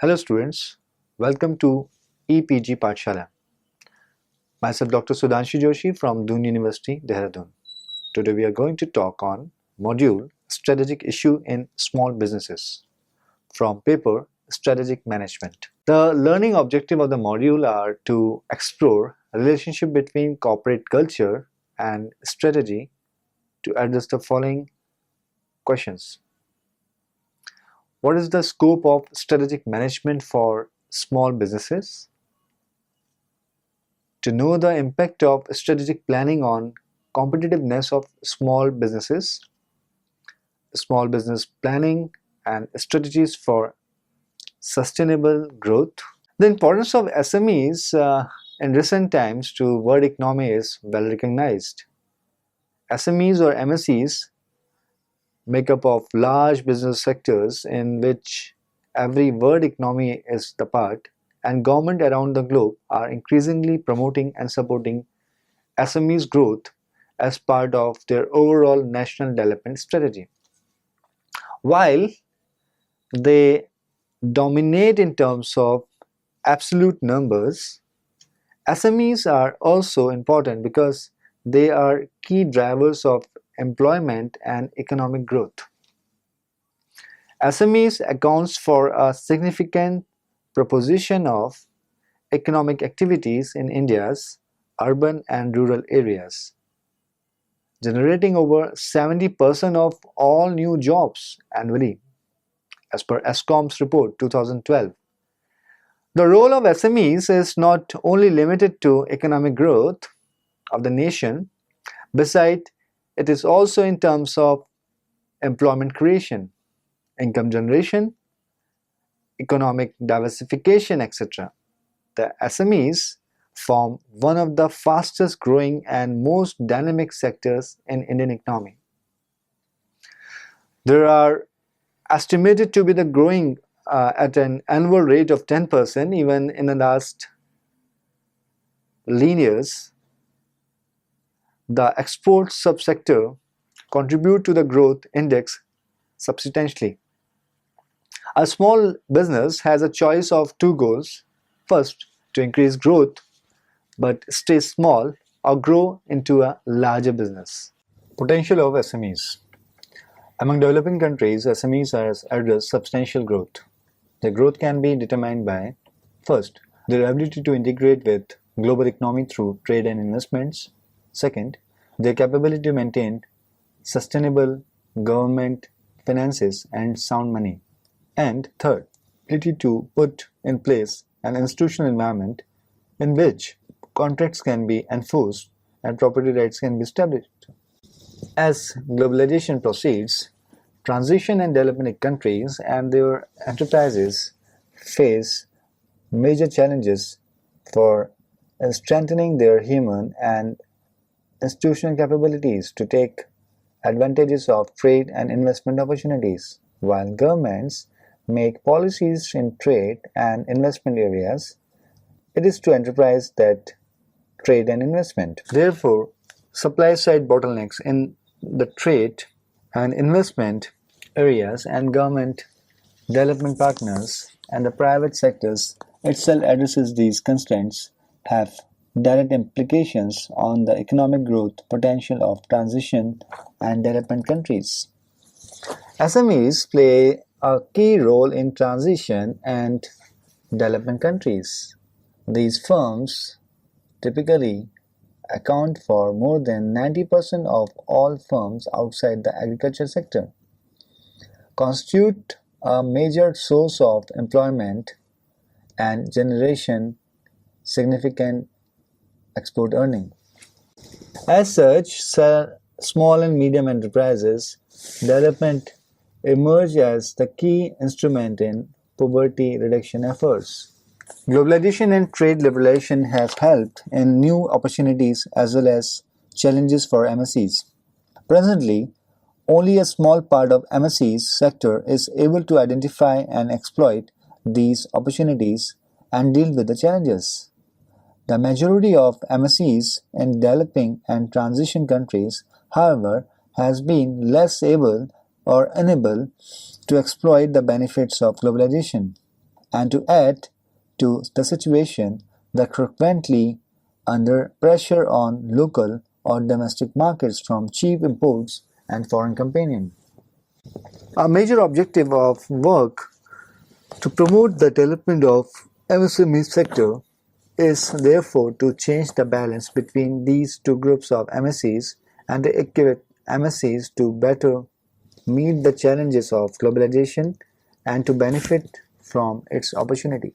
Hello students, welcome to EPG Pathshala. Myself Dr. Sudhanshu Joshi from Doon University, Dehradun. Today we are going to talk on module Strategic Issue in Small Businesses from paper Strategic Management. The learning objective of the module are to explore a relationship between corporate culture and strategy to address the following questions. What is the scope of strategic management for small businesses? To know the impact of strategic planning on competitiveness of small businesses, small business planning and strategies for sustainable growth. The importance of SMEs in recent times to world economy is well recognized. SMEs or MSEs make up of large business sectors in which every world economy is the part, and government around the globe are increasingly promoting and supporting SMEs growth as part of their overall national development strategy. While they dominate in terms of absolute numbers, SMEs are also important because they are key drivers of employment and economic growth. SMEs accounts for a significant proportion of economic activities in India's urban and rural areas, generating over 70% of all new jobs annually, as per ESCOM's report 2012. The role of SMEs is not only limited to economic growth of the nation, besides, it is also in terms of employment creation, income generation, economic diversification, etc. The SMEs form one of the fastest growing and most dynamic sectors in Indian economy. There are estimated to be the growing at an annual rate of 10% even in the last lean years. The export subsector contribute to the growth index substantially. A small business has a choice of two goals. First, to increase growth but stay small or grow into a larger business. Potential of SMEs. Among developing countries, SMEs address substantial growth. Their growth can be determined by, first, their ability to integrate with global economy through trade and investments. Second, their capability to maintain sustainable government finances and sound money. And third, ability to put in place an institutional environment in which contracts can be enforced and property rights can be established. As globalization proceeds, transition and developing countries and their enterprises face major challenges for strengthening their human and institutional capabilities to take advantages of trade and investment opportunities. While governments make policies in trade and investment areas, it is to enterprise that trade and investment. Therefore, supply-side bottlenecks in the trade and investment areas and government development partners and the private sectors itself addresses these constraints have direct implications on the economic growth potential of transition and development countries. SMEs play a key role in transition and development countries. These firms typically account for more than 90% of all firms outside the agriculture sector, constitute a major source of employment and generation significant export earning. As such, small and medium enterprises development emerge as the key instrument in poverty reduction efforts. Globalization and trade liberalization have helped in new opportunities as well as challenges for MSEs. Presently, only a small part of MSE's sector is able to identify and exploit these opportunities and deal with the challenges. The majority of MSEs in developing and transition countries, however, has been less able or unable to exploit the benefits of globalization. And to add to the situation, that frequently under pressure on local or domestic markets from cheap imports and foreign companion. A major objective of work to promote the development of MSME sector is therefore to change the balance between these two groups of MSEs and the equate MSEs to better meet the challenges of globalization and to benefit from its opportunity.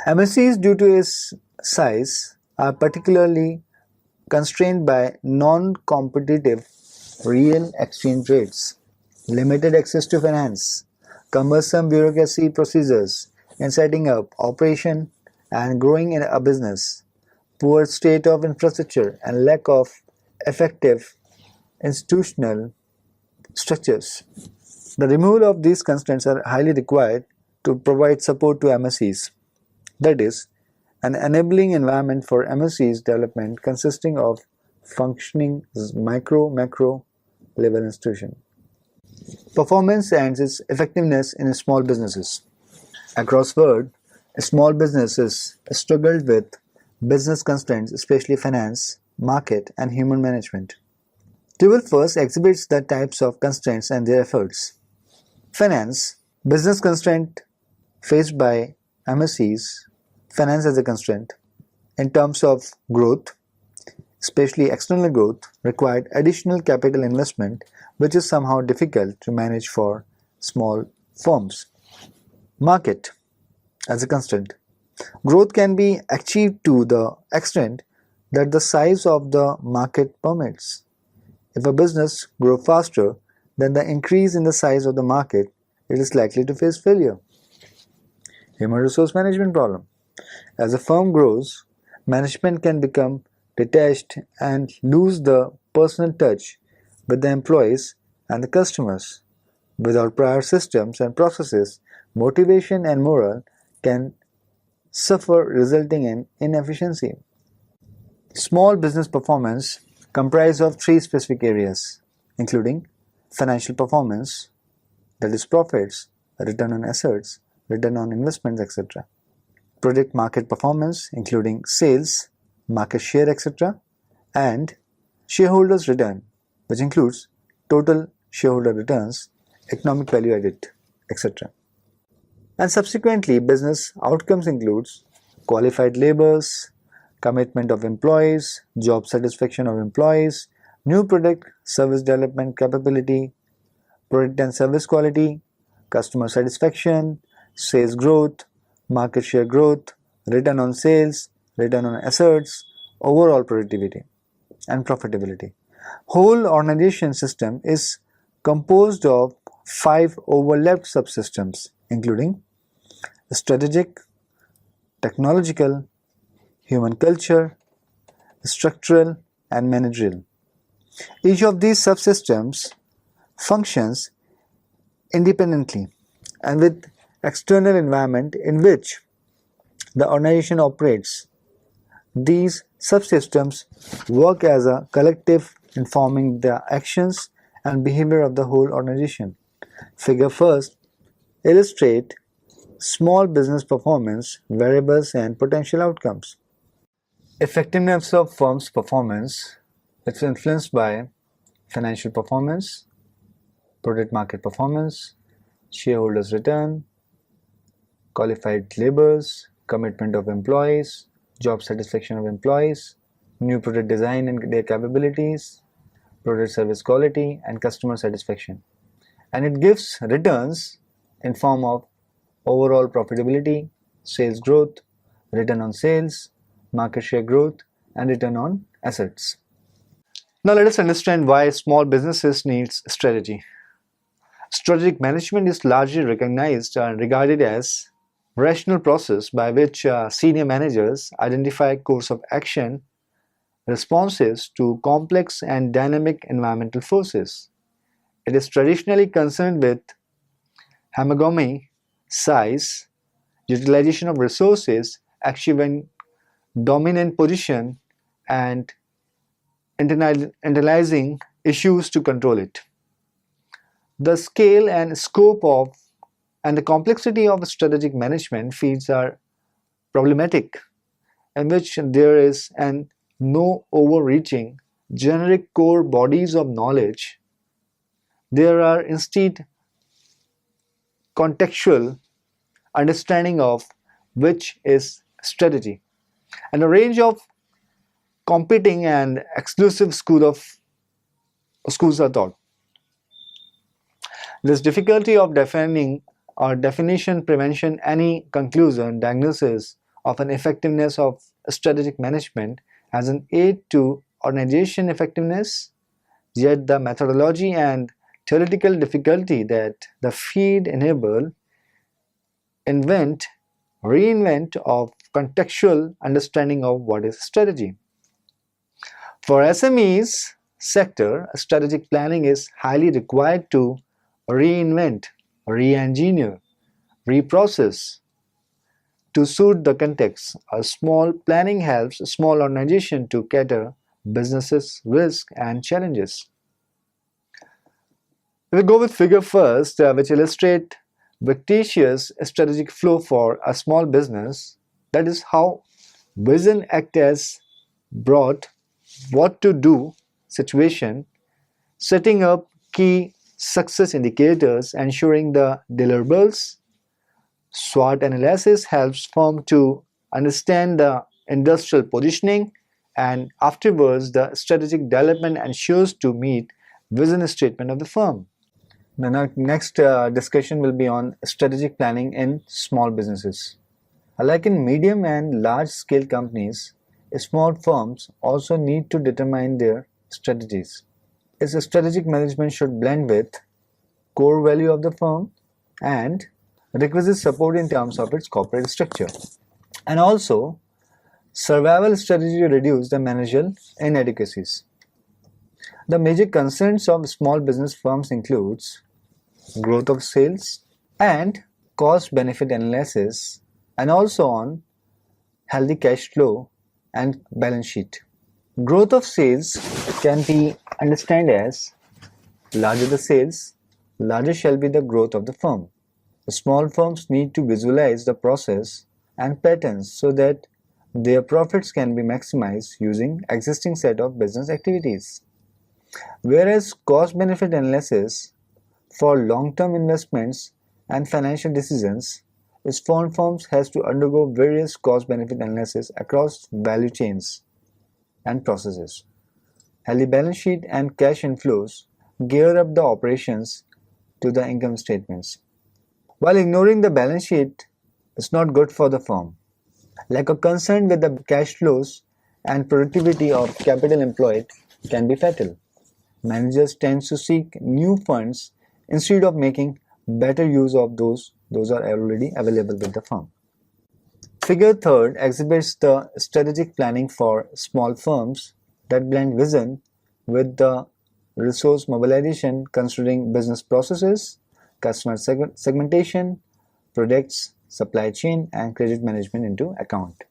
MSEs, due to its size, are particularly constrained by non-competitive real exchange rates, limited access to finance, cumbersome bureaucracy procedures in setting up, operation, and growing in a business, poor state of infrastructure, and lack of effective institutional structures. The removal of these constraints are highly required to provide support to MSEs. That is, an enabling environment for MSEs development consisting of functioning micro-macro level institution. Performance and its effectiveness in small businesses. Across world, small businesses struggled with business constraints, especially finance, market, and human management. Table first exhibits the types of constraints and their efforts. Finance, business constraint faced by MSEs, finance as a constraint. In terms of growth, especially external growth, required additional capital investment, which is somehow difficult to manage for small firms. Market as a constraint. Growth can be achieved to the extent that the size of the market permits. If a business grows faster than the increase in the size of the market, it is likely to face failure. Human resource management problem. As a firm grows, management can become detached and lose the personal touch with the employees and the customers. Without prior systems and processes, motivation and morale can suffer, resulting in inefficiency. Small business performance comprises of three specific areas, including financial performance, that is profits, return on assets, return on investments, etc. Product market performance, including sales, market share, etc. And shareholders' return, which includes total shareholder returns, economic value added, etc. And subsequently, business outcomes includes qualified labors, commitment of employees, job satisfaction of employees, new product service development capability, product and service quality, customer satisfaction, sales growth, market share growth, return on sales, return on assets, overall productivity and profitability. Whole organization system is composed of 5 overlapped subsystems, including strategic, technological, human culture, structural, and managerial. Each of these subsystems functions independently and with external environment in which the organization operates. These subsystems work as a collective, informing the actions and behavior of the whole organization. Figure first illustrate small business performance, variables, and potential outcomes. Effectiveness of firm's performance is influenced by financial performance, product market performance, shareholders' return, qualified labors, commitment of employees, job satisfaction of employees, new product design and their capabilities, product service quality, and customer satisfaction. And it gives returns in form of overall profitability, sales growth, return on sales, market share growth, and return on assets. Now let us understand why small businesses need strategy. Strategic management is largely recognized and regarded as rational process by which senior managers identify course of action responses to complex and dynamic environmental forces. It is traditionally concerned with hegemony, size, utilization of resources, achieving dominant position, and internalizing issues to control it. The scale and scope of And the complexity of strategic management fields are problematic, in which there is an no overreaching generic core bodies of knowledge. There are instead contextual understanding of which is strategy, and a range of competing and exclusive schools are taught. This difficulty of defining or definition prevention any conclusion diagnosis of an effectiveness of strategic management as an aid to organization effectiveness, yet the methodology and theoretical difficulty that the field enable invent reinvent of contextual understanding of what is strategy. For SMEs sector, strategic planning is highly required to reinvent, re-engineer, reprocess to suit the context. A small planning helps a small organization to cater businesses' risk and challenges. We'll go with figure first, which illustrate fictitious strategic flow for a small business. That is how vision act as broad what to do situation, setting up key success indicators, ensuring the deliverables. SWOT analysis helps firm to understand the industrial positioning, and afterwards the strategic development ensures to meet vision statement of the firm. The next discussion will be on strategic planning in small businesses. Like in medium and large scale companies, small firms also need to determine their strategies. Its strategic management should blend with core value of the firm and requisite support in terms of its corporate structure. And also, survival strategy to reduce the managerial inadequacies. The major concerns of small business firms includes growth of sales and cost benefit analysis, and also on healthy cash flow and balance sheet. Growth of sales can be understood as larger the sales, larger shall be the growth of the firm. The small firms need to visualize the process and patterns so that their profits can be maximized using existing set of business activities. Whereas cost benefit analysis for long-term investments and financial decisions, small firms has to undergo various cost benefit analysis across value chains and processes. Healthy balance sheet and cash inflows gear up the operations to the income statements. While ignoring the balance sheet is not good for the firm. Lack of concern with the cash flows and productivity of capital employed can be fatal. Managers tend to seek new funds instead of making better use of those are already available with the firm. Figure third exhibits the strategic planning for small firms that blend vision with the resource mobilization considering business processes, customer segmentation, products, supply chain, and credit management into account.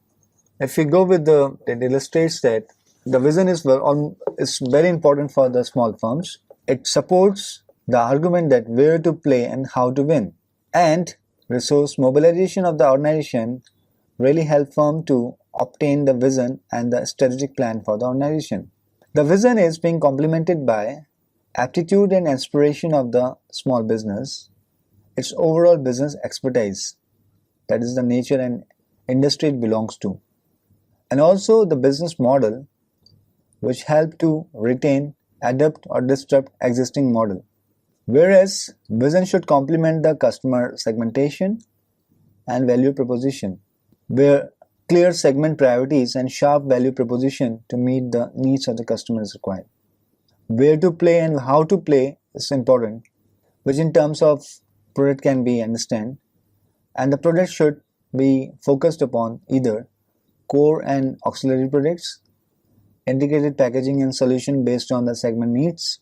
If we go with it illustrates that the vision is very important for the small firms. It supports the argument that where to play and how to win. And resource mobilization of the organization really help firm to obtain the vision and the strategic plan for the organization. The vision is being complemented by aptitude and inspiration of the small business, its overall business expertise, that is the nature and industry it belongs to, and also the business model which help to retain, adapt or disrupt existing model. Whereas vision should complement the customer segmentation and value proposition, where clear segment priorities and sharp value proposition to meet the needs of the customer is required. Where to play and how to play is important, which in terms of product can be understand, and the product should be focused upon either core and auxiliary products, integrated packaging and solution based on the segment needs,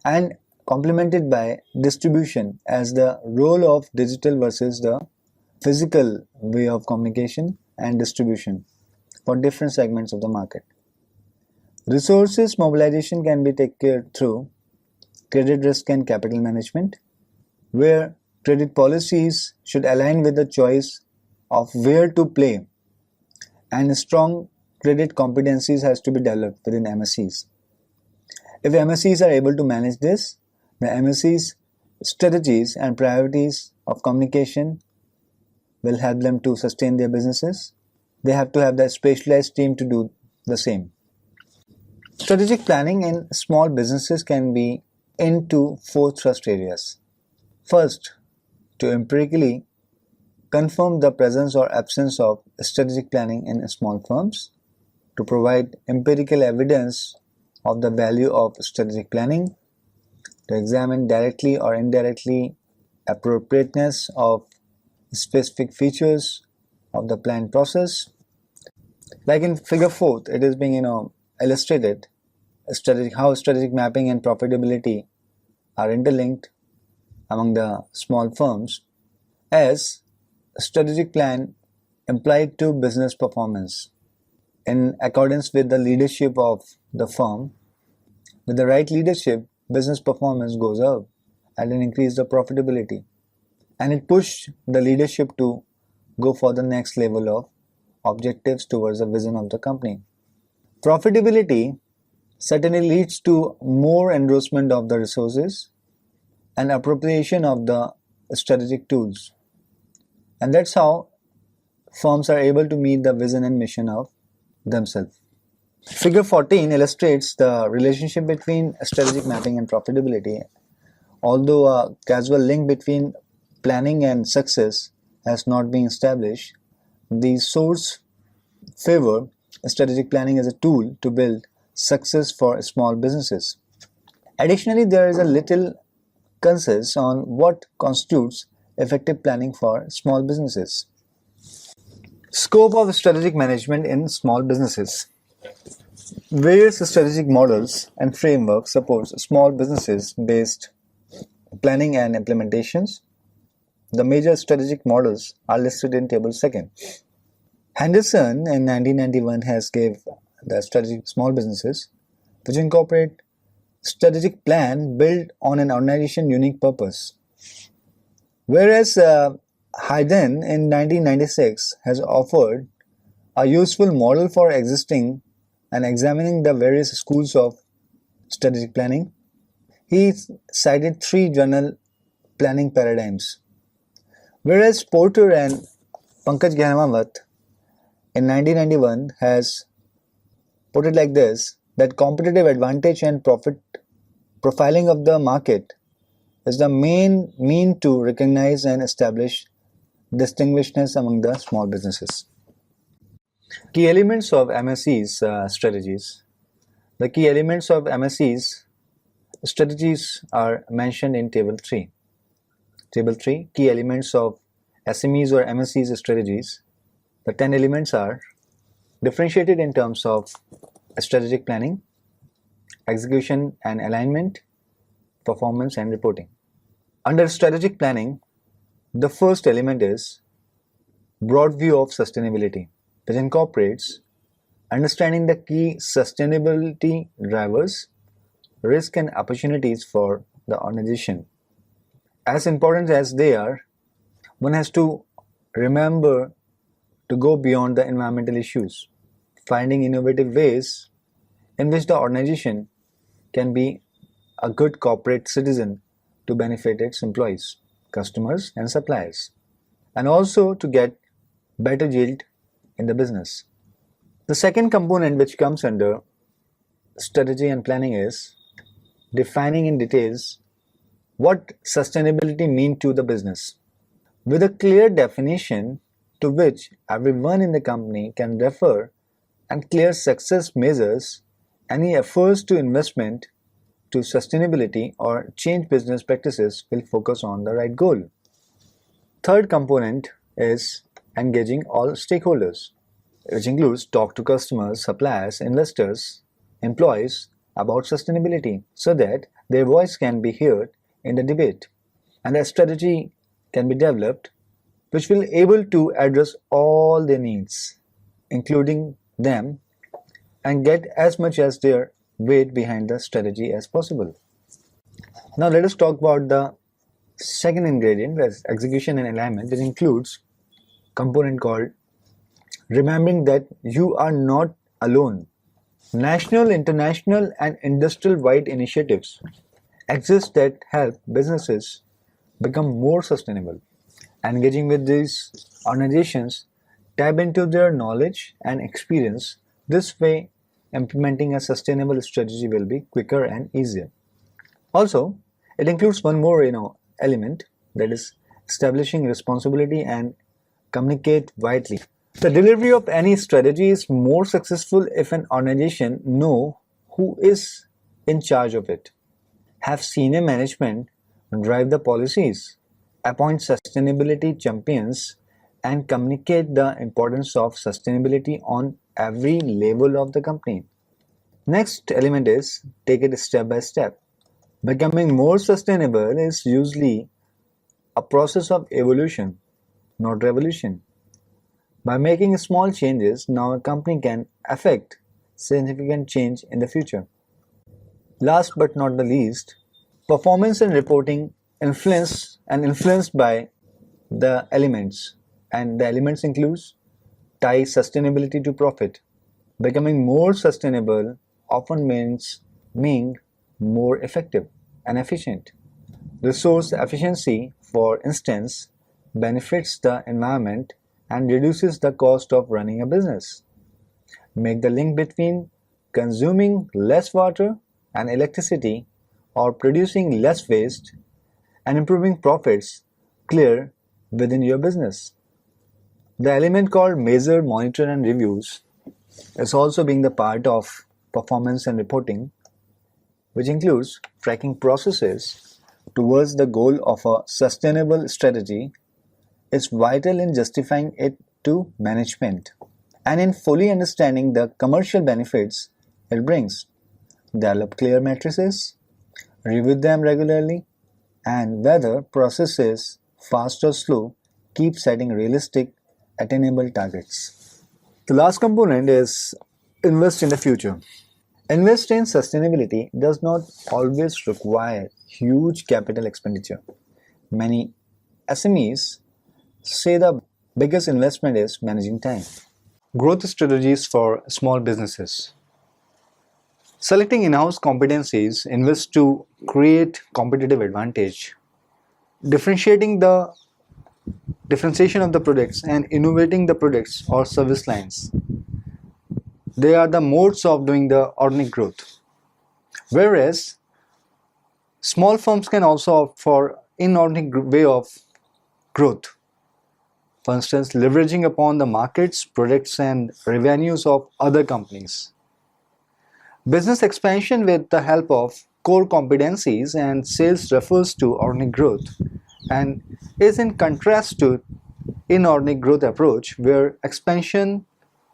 and complemented by distribution as the role of digital versus the physical way of communication and distribution for different segments of the market. Resources mobilization can be taken care through credit risk and capital management, where Credit policies should align with the choice of where to play, and strong credit competencies has to be developed within MSCs. If MSCs are able to manage this, the MSCs strategies and priorities of communication will help them to sustain their businesses. They have to have that specialized team to do the same. Strategic planning in small businesses can be into four thrust areas. First, to empirically confirm the presence or absence of strategic planning in small firms, to provide empirical evidence of the value of strategic planning, to examine directly or indirectly appropriateness of specific features of the planned process. Like in figure 4, it is being illustrated how strategic mapping and profitability are interlinked among the small firms, as a strategic plan implied to business performance. In accordance with the leadership of the firm, with the right leadership, business performance goes up and it increases the profitability. And it pushed the leadership to go for the next level of objectives towards the vision of the company. Profitability certainly leads to more endorsement of the resources and appropriation of the strategic tools. And that's how firms are able to meet the vision and mission of themselves. Figure 14 illustrates the relationship between strategic mapping and profitability. Although a causal link between planning and success has not been established, the source favor strategic planning as a tool to build success for small businesses. Additionally, there is a little consensus on what constitutes effective planning for small businesses. Scope of strategic management in small businesses. Various strategic models and frameworks support small businesses based planning and implementations. The major strategic models are listed in table 2. Henderson in 1991 has gave the strategic small businesses, which incorporate strategic plan built on an organization unique purpose. Whereas Hayden in 1996 has offered a useful model for existing and examining the various schools of strategic planning. He cited 3 general planning paradigms. Whereas Porter and Pankaj Gyanawat in 1991 has put it like this, that competitive advantage and profit profiling of the market is the main mean to recognize and establish distinguishedness among the small businesses. Key elements of MSC's strategies. The key elements of MSC's strategies are mentioned in table 3. Table 3, key elements of SMEs or MSC's strategies. The 10 elements are differentiated in terms of strategic planning, execution and alignment, performance and reporting. Under strategic planning, the first element is broad view of sustainability, which incorporates understanding the key sustainability drivers, risk and opportunities for the organization. As important as they are, one has to remember to go beyond the environmental issues, finding innovative ways in which the organization can be a good corporate citizen to benefit its employees, customers and suppliers, and also to get better yield in the business. The second component which comes under strategy and planning is defining in details what sustainability means to the business, with a clear definition to which everyone in the company can refer, and clear success measures any efforts to investment to sustainability or change business practices will focus on the right goal. Third component is engaging all stakeholders, which includes talk to customers, suppliers, investors, employees about sustainability so that their voice can be heard in the debate, and a strategy can be developed which will able to address all their needs, including them, and get as much as their weight behind the strategy as possible. Now let us talk about the Second ingredient is execution and alignment. It includes component called remembering that you are not alone. National, international, and industrial-wide initiatives exist that help businesses become more sustainable. Engaging with these organizations, tap into their knowledge and experience. This way, implementing a sustainable strategy will be quicker and easier. Also, it includes one more element, that is establishing responsibility and communicate widely. The delivery of any strategy is more successful if an organization know who is in charge of it, have senior management drive the policies, appoint sustainability champions, and communicate the importance of sustainability on every level of the company. Next element is take it step by step. Becoming more sustainable is usually a process of evolution, not revolution. By making small changes, now a company can affect significant change in the future. Last but not the least, performance and reporting influenced by the elements, and the elements includes tie sustainability to profit. Becoming more sustainable often means being more effective and efficient. Resource efficiency, for instance, benefits the environment and reduces the cost of running a business. Make the link between consuming less water and electricity or producing less waste and improving profits clear within your business. The element called measure, monitor, and reviews is also being the part of performance and reporting, which includes tracking processes towards the goal of a sustainable strategy is vital in justifying it to management and in fully understanding the commercial benefits it brings. Develop clear matrices, review them regularly, and whether process is fast or slow, keep setting realistic, attainable targets. The last component is invest in the future. Invest in sustainability does not always require huge capital expenditure. Many SMEs say the biggest investment is managing time. Growth strategies for small businesses. Selecting in-house competencies invest to create competitive advantage. Differentiating the differentiation of the products and innovating the products or service lines. They are the modes of doing the organic growth. Whereas small firms can also opt for inorganic way of growth. For instance, leveraging upon the markets, products, and revenues of other companies. Business expansion with the help of core competencies and sales refers to organic growth and is in contrast to inorganic growth approach where expansion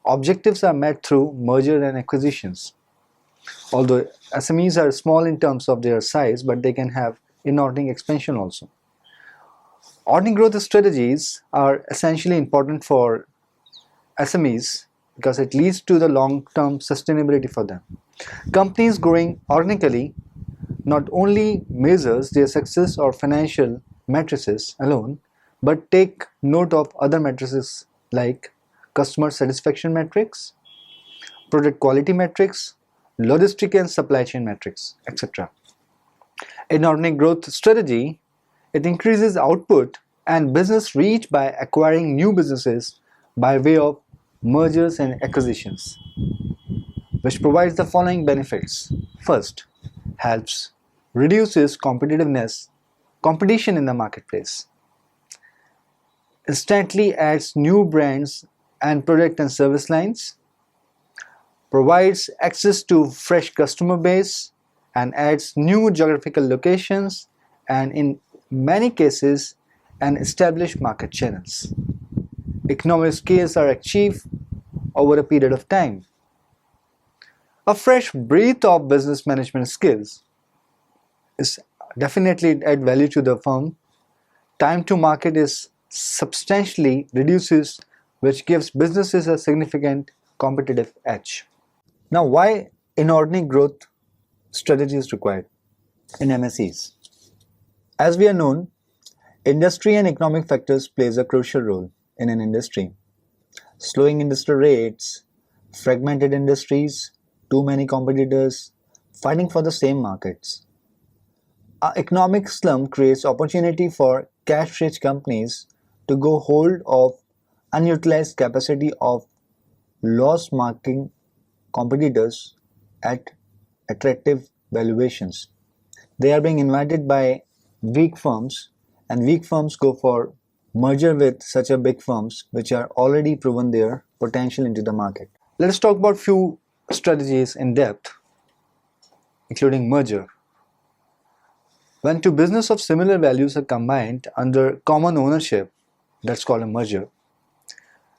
objectives are met through merger and acquisitions. Although SMEs are small in terms of their size, but they can have inorganic expansion also. Organic growth strategies are essentially important for SMEs because it leads to the long-term sustainability for them. Companies growing organically not only measures their success or financial matrices alone, but take note of other matrices like customer satisfaction metrics, product quality metrics, logistic and supply chain metrics, etc. In organic growth strategy, it increases output and business reach by acquiring new businesses by way of mergers and acquisitions, which provides the following benefits. First, helps reduces competition in the marketplace. Instantly adds new brands and product and service lines, provides access to fresh customer base and adds new geographical locations and in many cases and established market channels. Economies of scale are achieved over a period of time. A fresh breath of business management skills is definitely add value to the firm. Time to market is substantially reduces, which gives businesses a significant competitive edge. Now, why inorganic growth strategy is required in MSEs? As we are known, Industry and economic factors plays a crucial role in an industry. Slowing industry rates, fragmented industries, too many competitors fighting for the same markets. Our economic slump creates opportunity for cash-rich companies to go hold of unutilized capacity of loss-making competitors at attractive valuations. They are being invited by weak firms, and weak firms go for merger with such a big firms which are already proven their potential into the market. Let us talk about few strategies in depth, including merger. When two businesses of similar values are combined under common ownership, that's called a merger.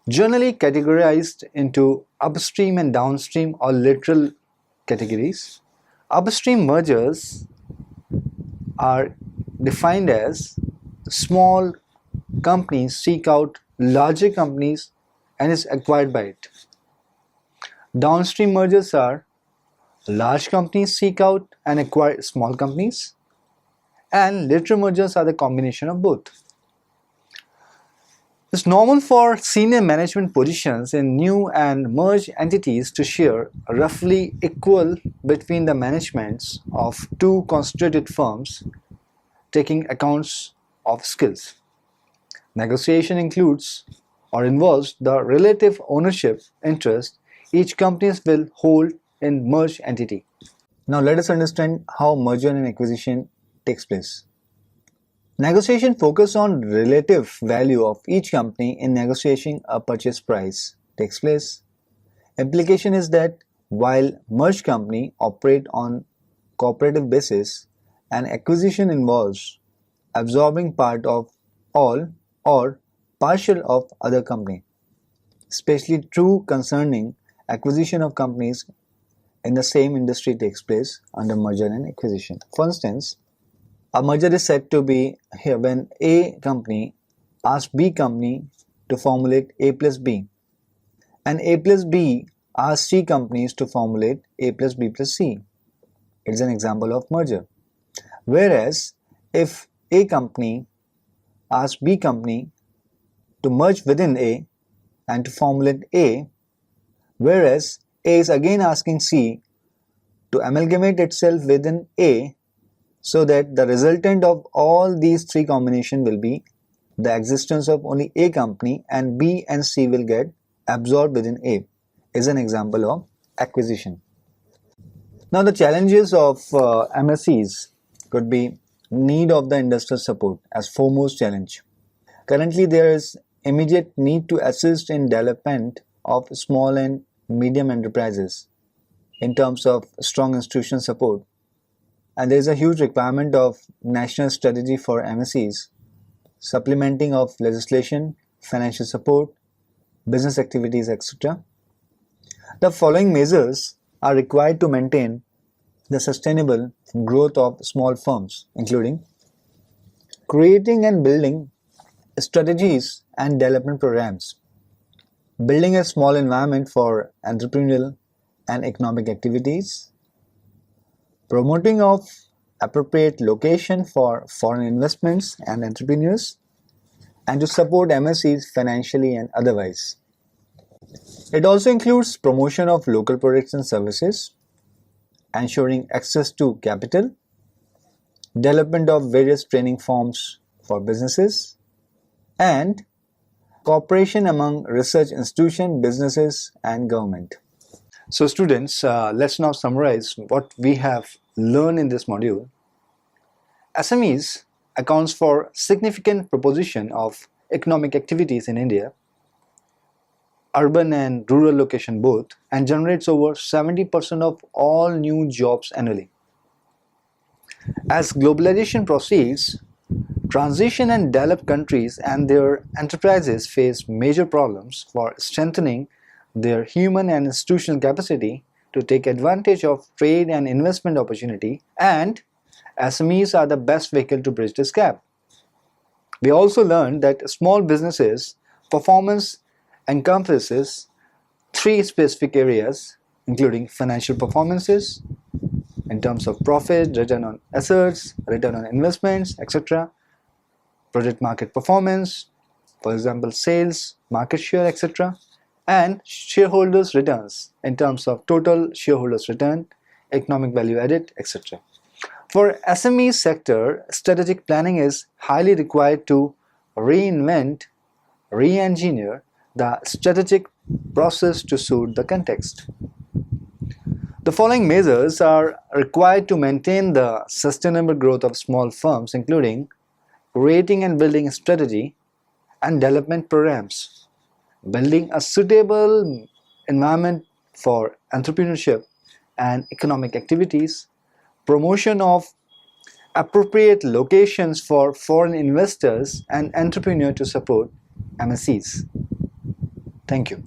Generally categorized into upstream and downstream or lateral categories. Upstream mergers are defined as small companies seek out larger companies and is acquired by it. Downstream mergers are large companies seek out and acquire small companies, and lateral mergers are the combination of both. It's normal for senior management positions in new and merged entities to share roughly equal between the managements of two constituted firms, taking accounts of skills. Negotiation includes or involves the relative ownership interest each company will hold in merged entity. Now let us understand how merger and acquisition takes place. Negotiation focus on relative value of each company in negotiating a purchase price takes place. Implication is that while merged company operate on cooperative basis, an acquisition involves absorbing part of all or partial of other company. Especially true concerning acquisition of companies in the same industry takes place under merger and acquisition. For instance, a merger is said to be here when A company asks B company to formulate A plus B, and A plus B asks C companies to formulate A plus B plus C. It's an example of merger. Whereas if A company asks B company to merge within A and to formulate A, whereas A is again asking C to amalgamate itself within A, so that the resultant of all these three combinations will be the existence of only A company, and B and C will get absorbed within A, is an example of acquisition. Now the challenges of MSEs could be need of the industrial support as foremost challenge. Currently there is immediate need to assist in development of small and medium enterprises in terms of strong institutional support. And there is a huge requirement of national strategy for MSEs, supplementing of legislation, financial support, business activities, etc. The following measures are required to maintain the sustainable growth of small firms, including creating and building strategies and development programs, building a small environment for entrepreneurial and economic activities, promoting of appropriate location for foreign investments and entrepreneurs, and to support MSEs financially and otherwise. It also includes promotion of local products and services, ensuring access to capital, development of various training forms for businesses, and cooperation among research institutions, businesses, and government. So students, let's now summarize what we have learned in this module. SMEs accounts for significant proportion of economic activities in India, urban and rural location both, and generates over 70% of all new jobs annually. As globalization proceeds, transition and developed countries and their enterprises face major problems for strengthening their human and institutional capacity to take advantage of trade and investment opportunity, and SMEs are the best vehicle to bridge this gap. We also learned that small businesses performance encompasses three specific areas, including financial performances in terms of profit, return on assets, return on investments, etc., project market performance, for example sales, market share, etc., and shareholders returns in terms of total shareholders return, economic value added, etc. For SME sector, strategic planning is highly required to reinvent, re-engineer the strategic process to suit the context. The following measures are required to maintain the sustainable growth of small firms, including creating and building strategy and development programs, building a suitable environment for entrepreneurship and economic activities, promotion of appropriate locations for foreign investors and entrepreneurs to support MSCs. Thank you.